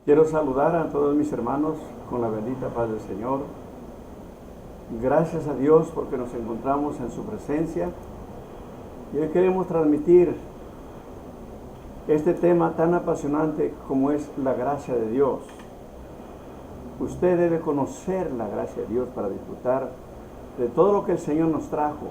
Quiero saludar a todos mis hermanos con la bendita paz del Señor. Gracias a Dios porque nos encontramos en su presencia y hoy queremos transmitir este tema tan apasionante como es la gracia de Dios. Usted debe conocer la gracia de Dios para disfrutar de todo lo que el Señor nos trajo,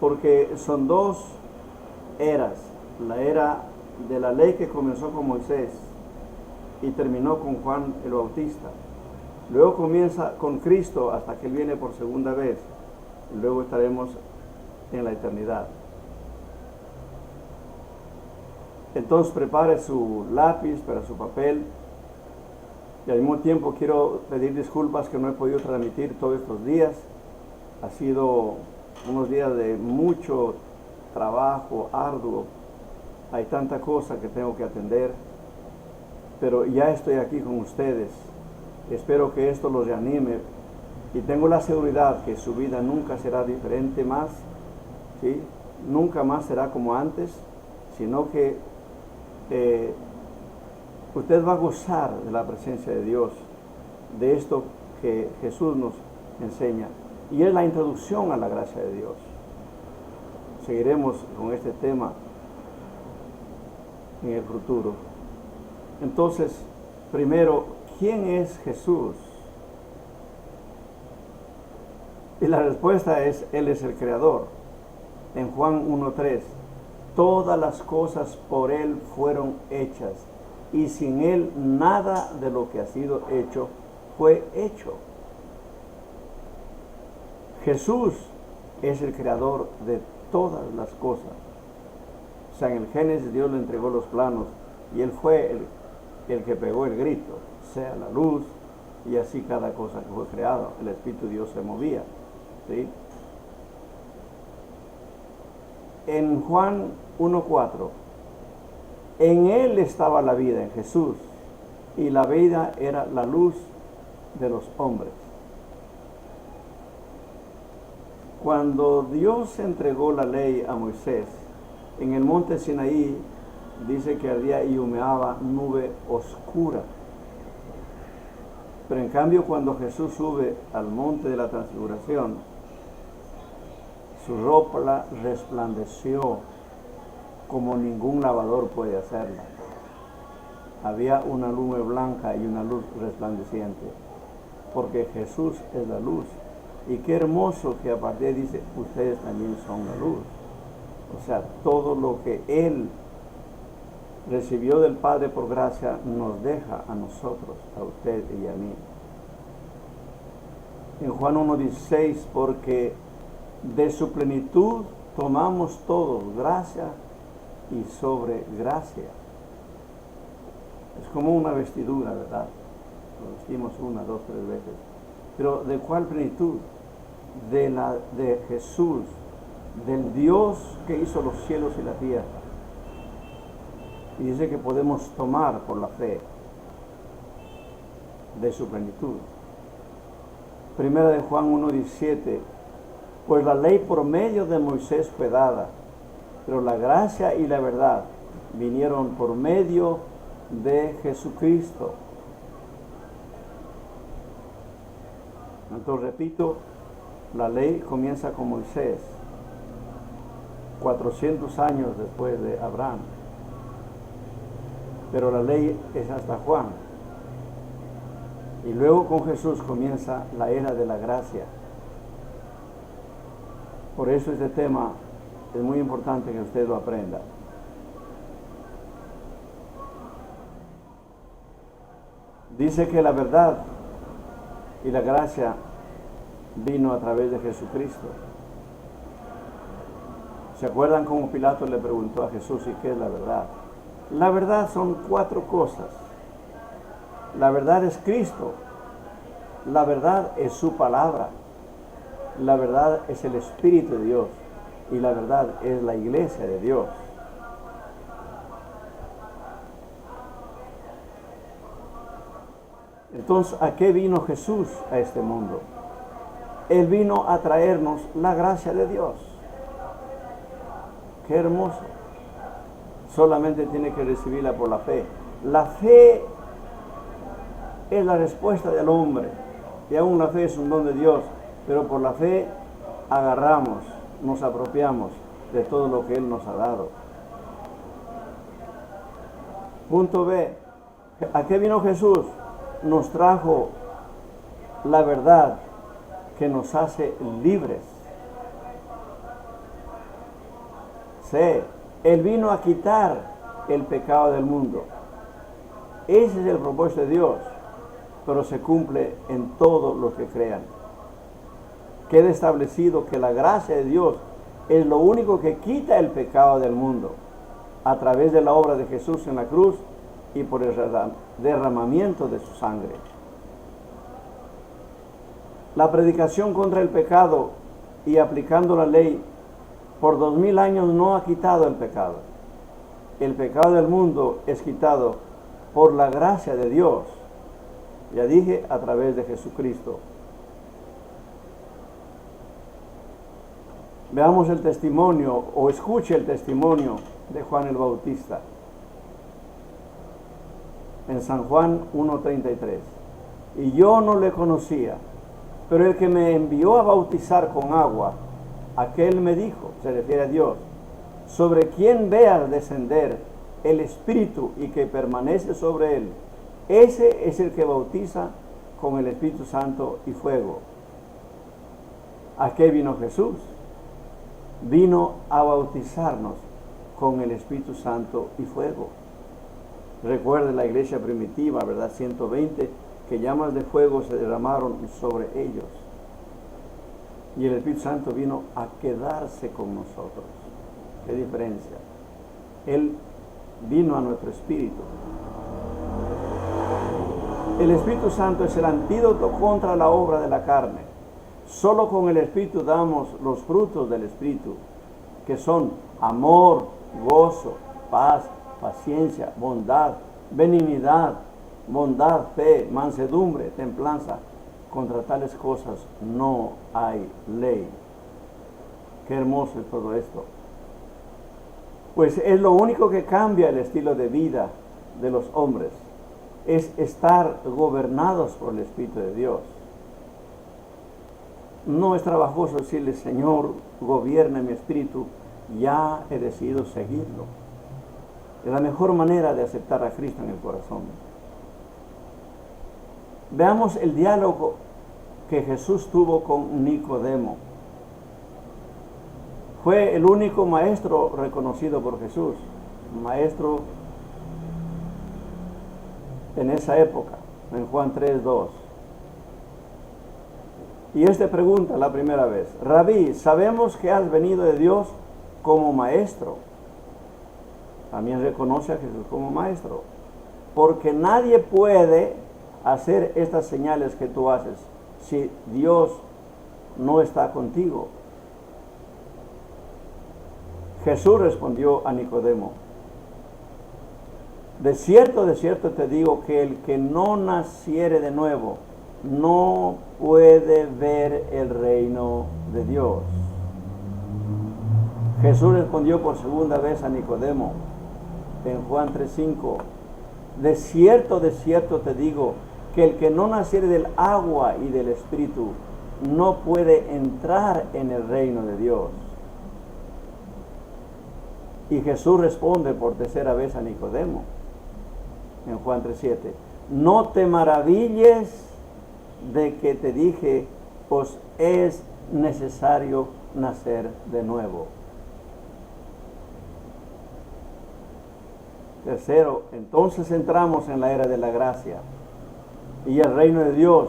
porque son dos eras: la era de la ley que comenzó con Moisés y terminó con Juan el Bautista. Luego comienza con Cristo hasta que Él viene por segunda vez. Y luego estaremos en la eternidad. Entonces prepare su lápiz para su papel. Y al mismo tiempo quiero pedir disculpas que no he podido transmitir todos estos días. Ha sido unos días de mucho trabajo arduo. Hay tanta cosa que tengo que atender. Pero ya estoy aquí con ustedes. Espero que esto los reanime y tengo la seguridad que su vida nunca será diferente más, ¿sí? Nunca más será como antes, sino que usted va a gozar de la presencia de Dios, de esto que Jesús nos enseña, y es la introducción a la gracia de Dios. Seguiremos con este tema en el futuro. Entonces, primero, ¿quién es Jesús? Y la respuesta es: Él es el Creador. En Juan 1:3, todas las cosas por Él fueron hechas, y sin Él nada de lo que ha sido hecho fue hecho. Jesús es el Creador de todas las cosas. O sea, en el Génesis Dios le entregó los planos y Él fue el que pegó el grito, sea la luz, y así cada cosa que fue creada, el Espíritu de Dios se movía, ¿sí? En Juan 1:4, en Él estaba la vida, en Jesús, y la vida era la luz de los hombres. Cuando Dios entregó la ley a Moisés, en el monte Sinaí, dice que ardía y humeaba nube oscura. Pero en cambio, cuando Jesús sube al monte de la transfiguración, su ropa resplandeció como ningún lavador puede hacerla. Había una nube blanca y una luz resplandeciente, porque Jesús es la luz. Y qué hermoso que a partir de dice, ustedes también son la luz. O sea, todo lo que Él recibió del Padre por gracia nos deja a nosotros, a usted y a mí. En Juan 1:16, porque de su plenitud tomamos todos gracia y sobre gracia. Es como una vestidura, ¿verdad? Lo vestimos 1, 2, 3 veces. Pero ¿de cuál plenitud? De Jesús, del Dios que hizo los cielos y la tierra. Y dice que podemos tomar por la fe de su plenitud. Primera de Juan 1:17, pues la ley por medio de Moisés fue dada, pero la gracia y la verdad vinieron por medio de Jesucristo. Entonces repito, la ley comienza con Moisés, 400 años después de Abraham. Pero la ley es hasta Juan. Y luego con Jesús comienza la era de la gracia. Por eso este tema es muy importante que usted lo aprenda. Dice que la verdad y la gracia vino a través de Jesucristo. ¿Se acuerdan cómo Pilato le preguntó a Jesús y qué es la verdad? La verdad son 4 cosas. La verdad es Cristo. La verdad es su palabra. La verdad es el Espíritu de Dios. Y la verdad es la iglesia de Dios. Entonces, ¿a qué vino Jesús a este mundo? Él vino a traernos la gracia de Dios. Qué hermoso. Solamente tiene que recibirla por la fe. La fe es la respuesta del hombre. Y aún la fe es un don de Dios, pero por la fe agarramos, nos apropiamos de todo lo que Él nos ha dado. Punto B. ¿A qué vino Jesús? Nos trajo la verdad que nos hace libres. C. Él vino a quitar el pecado del mundo. Ese es el propósito de Dios, pero se cumple en todos los que crean. Queda establecido que la gracia de Dios es lo único que quita el pecado del mundo a través de la obra de Jesús en la cruz y por el derramamiento de su sangre. La predicación contra el pecado y aplicando la ley por 2000 años no ha quitado el pecado. El pecado del mundo es quitado por la gracia de Dios. Ya dije, a través de Jesucristo. Veamos el testimonio, o escuche el testimonio de Juan el Bautista. En San Juan 1:33. Y yo no le conocía, pero el que me envió a bautizar con agua, aquel me dijo, se refiere a Dios, sobre quien veas descender el Espíritu y que permanece sobre él, ese es el que bautiza con el Espíritu Santo y fuego. ¿A qué vino Jesús? Vino a bautizarnos con el Espíritu Santo y fuego. Recuerde la iglesia primitiva, ¿verdad? 120, que llamas de fuego se derramaron sobre ellos. Y el Espíritu Santo vino a quedarse con nosotros. ¿Qué diferencia? Él vino a nuestro espíritu. El Espíritu Santo es el antídoto contra la obra de la carne. Solo con el Espíritu damos los frutos del Espíritu, que son amor, gozo, paz, paciencia, bondad, benignidad, bondad, fe, mansedumbre, templanza. Contra tales cosas no hay ley. Qué hermoso es todo esto. Pues es lo único que cambia el estilo de vida de los hombres. Es estar gobernados por el Espíritu de Dios. No es trabajoso decirle, Señor, gobierna mi espíritu, ya he decidido seguirlo. Es la mejor manera de aceptar a Cristo en el corazón. Veamos el diálogo que Jesús tuvo con Nicodemo. Fue el único maestro reconocido por Jesús, maestro en esa época, en Juan 3:2. Y este pregunta la primera vez, Rabí, sabemos que has venido de Dios como maestro. También reconoce a Jesús como maestro, porque nadie puede hacer estas señales que tú haces si Dios no está contigo. Jesús respondió a Nicodemo, de cierto te digo que el que no naciere de nuevo no puede ver el reino de Dios. Jesús respondió por segunda vez a Nicodemo en Juan 3:5, de cierto te digo que el que no naciere del agua y del Espíritu no puede entrar en el reino de Dios. Y Jesús responde por tercera vez a Nicodemo en Juan 3:7, no te maravilles de que te dije, pues es necesario nacer de nuevo. Tercero, entonces entramos en la era de la gracia y el reino de Dios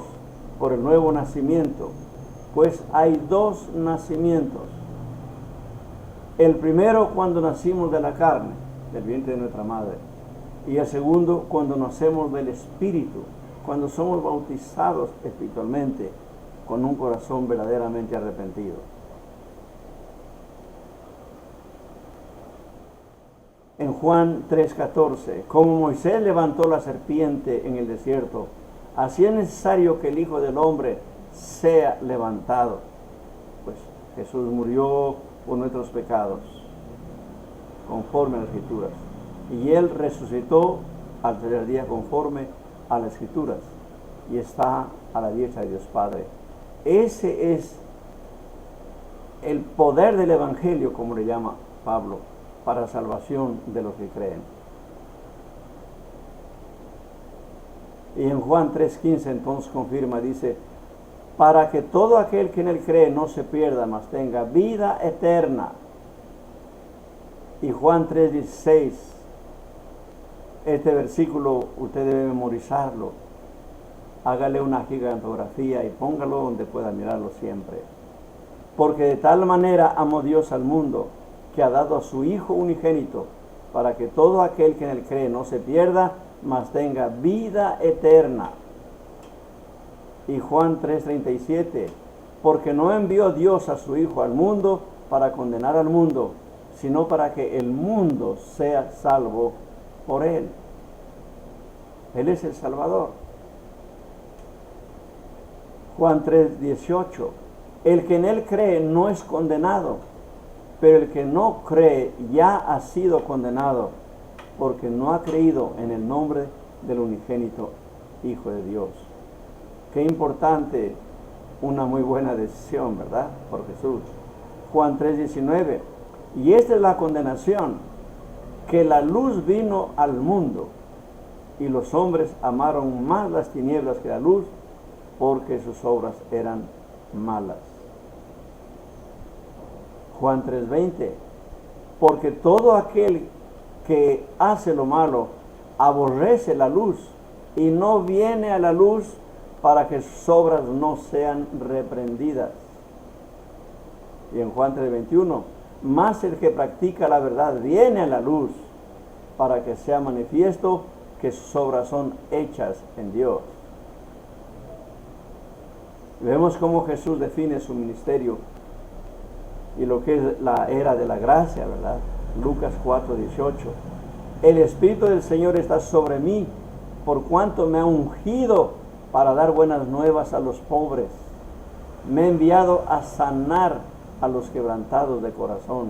por el nuevo nacimiento, pues hay dos nacimientos. El primero cuando nacimos de la carne, del vientre de nuestra madre, y el segundo cuando nacemos del Espíritu, cuando somos bautizados espiritualmente con un corazón verdaderamente arrepentido. En Juan 3:14, como Moisés levantó la serpiente en el desierto, así es necesario que el Hijo del Hombre sea levantado. Pues Jesús murió por nuestros pecados, conforme a las Escrituras. Y Él resucitó al tercer día conforme a las Escrituras. y está a la diestra de Dios Padre. Ese es el poder del Evangelio, como le llama Pablo, para salvación de los que creen. Y en Juan 3:15 entonces confirma, dice, para que todo aquel que en él cree no se pierda, mas tenga vida eterna. Y Juan 3:16, este versículo usted debe memorizarlo. Hágale una gigantografía y póngalo donde pueda mirarlo siempre. Porque de tal manera amó Dios al mundo, que ha dado a su Hijo unigénito, para que todo aquel que en él cree no se pierda, mas tenga vida eterna. Y Juan 3:37, porque no envió Dios a su Hijo al mundo para condenar al mundo, sino para que el mundo sea salvo por él. Él es el Salvador. Juan 3:18, el que en él cree no es condenado, pero el que no cree ya ha sido condenado, porque no ha creído en el nombre del unigénito Hijo de Dios. Qué importante, una muy buena decisión, ¿verdad? Por Jesús. Juan 3:19, y esta es la condenación, que la luz vino al mundo, y los hombres amaron más las tinieblas que la luz, porque sus obras eran malas. Juan 3:20, porque todo aquel que hace lo malo aborrece la luz y no viene a la luz para que sus obras no sean reprendidas. Y en Juan 3:21, más el que practica la verdad viene a la luz para que sea manifiesto que sus obras son hechas en Dios. Vemos cómo Jesús define su ministerio y lo que es la era de la gracia, ¿verdad? Lucas 4:18. El Espíritu del Señor está sobre mí, por cuanto me ha ungido para dar buenas nuevas a los pobres. Me ha enviado a sanar a los quebrantados de corazón,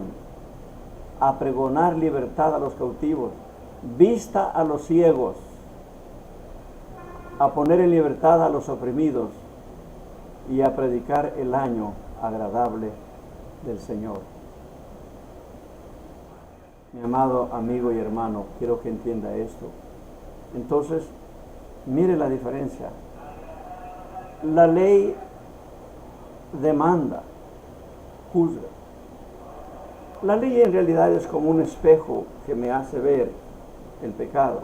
a pregonar libertad a los cautivos, vista a los ciegos, a poner en libertad a los oprimidos y a predicar el año agradable del Señor. Mi amado amigo y hermano, quiero que entienda esto. Entonces, mire la diferencia. La ley demanda, juzga. La ley en realidad es como un espejo que me hace ver el pecado,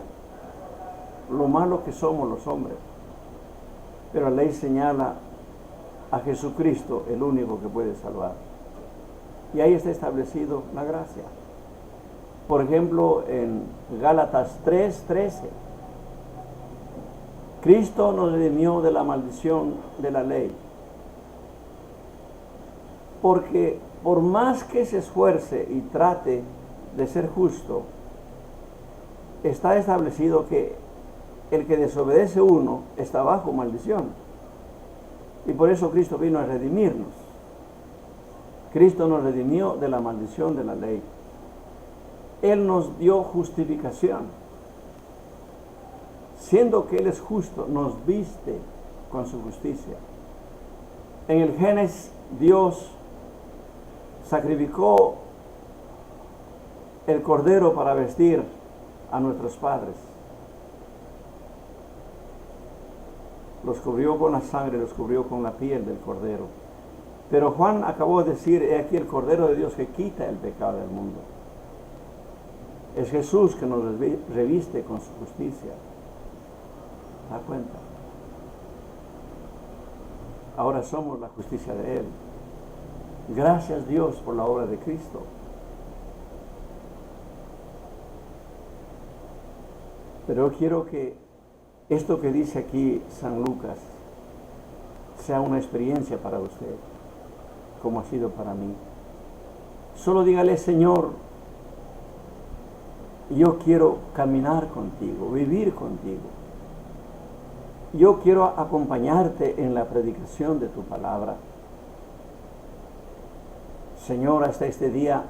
lo malo que somos los hombres. Pero la ley señala a Jesucristo, el único que puede salvar. Y ahí está establecido la gracia. Por ejemplo, en Gálatas 3:13, Cristo nos redimió de la maldición de la ley. Porque por más que se esfuerce y trate de ser justo, está establecido que el que desobedece uno está bajo maldición. Y por eso Cristo vino a redimirnos. Cristo nos redimió de la maldición de la ley. Él nos dio justificación. Siendo que Él es justo, nos viste con su justicia. En el Génesis, Dios sacrificó el cordero para vestir a nuestros padres. Los cubrió con la sangre, los cubrió con la piel del cordero. Pero Juan acabó de decir, he aquí el Cordero de Dios que quita el pecado del mundo. Es Jesús que nos reviste con su justicia. ¿Da cuenta? Ahora somos la justicia de Él. Gracias Dios por la obra de Cristo. Pero yo quiero que esto que dice aquí San Lucas sea una experiencia para usted, como ha sido para mí. Solo dígale, Señor, yo quiero caminar contigo, vivir contigo. Yo quiero acompañarte en la predicación de tu palabra. Señor, hasta este día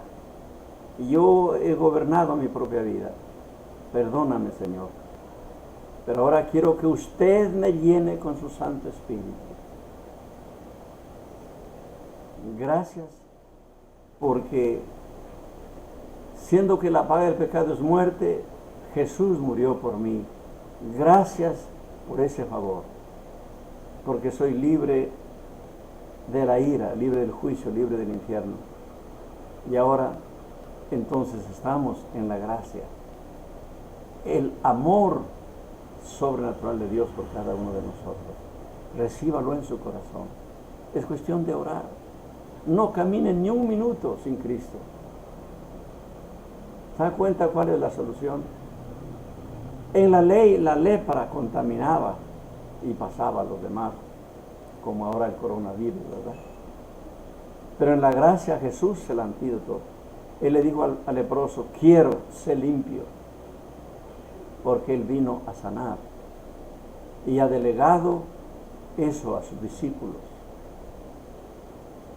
yo he gobernado mi propia vida. Perdóname, Señor. Pero ahora quiero que usted me llene con su Santo Espíritu. Gracias, porque siendo que la paga del pecado es muerte, Jesús murió por mí. Gracias por ese favor, porque soy libre de la ira, libre del juicio, libre del infierno. Y ahora, entonces, estamos en la gracia. El amor sobrenatural de Dios por cada uno de nosotros. Recíbalo en su corazón. Es cuestión de orar. No camine ni un minuto sin Cristo. ¿Se da cuenta cuál es la solución? En la ley, la lepra contaminaba y pasaba a los demás, como ahora el coronavirus, ¿verdad? Pero en la gracia Jesús es el antídoto. Él le dijo al leproso, quiero ser limpio, porque Él vino a sanar. Y ha delegado eso a sus discípulos.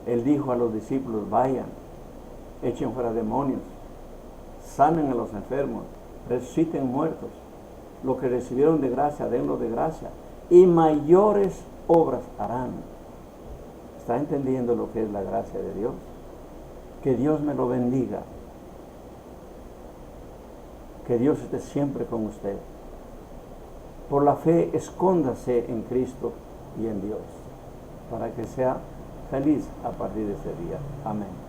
Él dijo a los discípulos, vayan, echen fuera demonios, sanen a los enfermos, resuciten muertos. Lo que recibieron de gracia, denlo de gracia. Y mayores obras harán. ¿Está entendiendo lo que es la gracia de Dios? Que Dios me lo bendiga. Que Dios esté siempre con usted. Por la fe, escóndase en Cristo y en Dios, para que sea feliz a partir de ese día. Amén.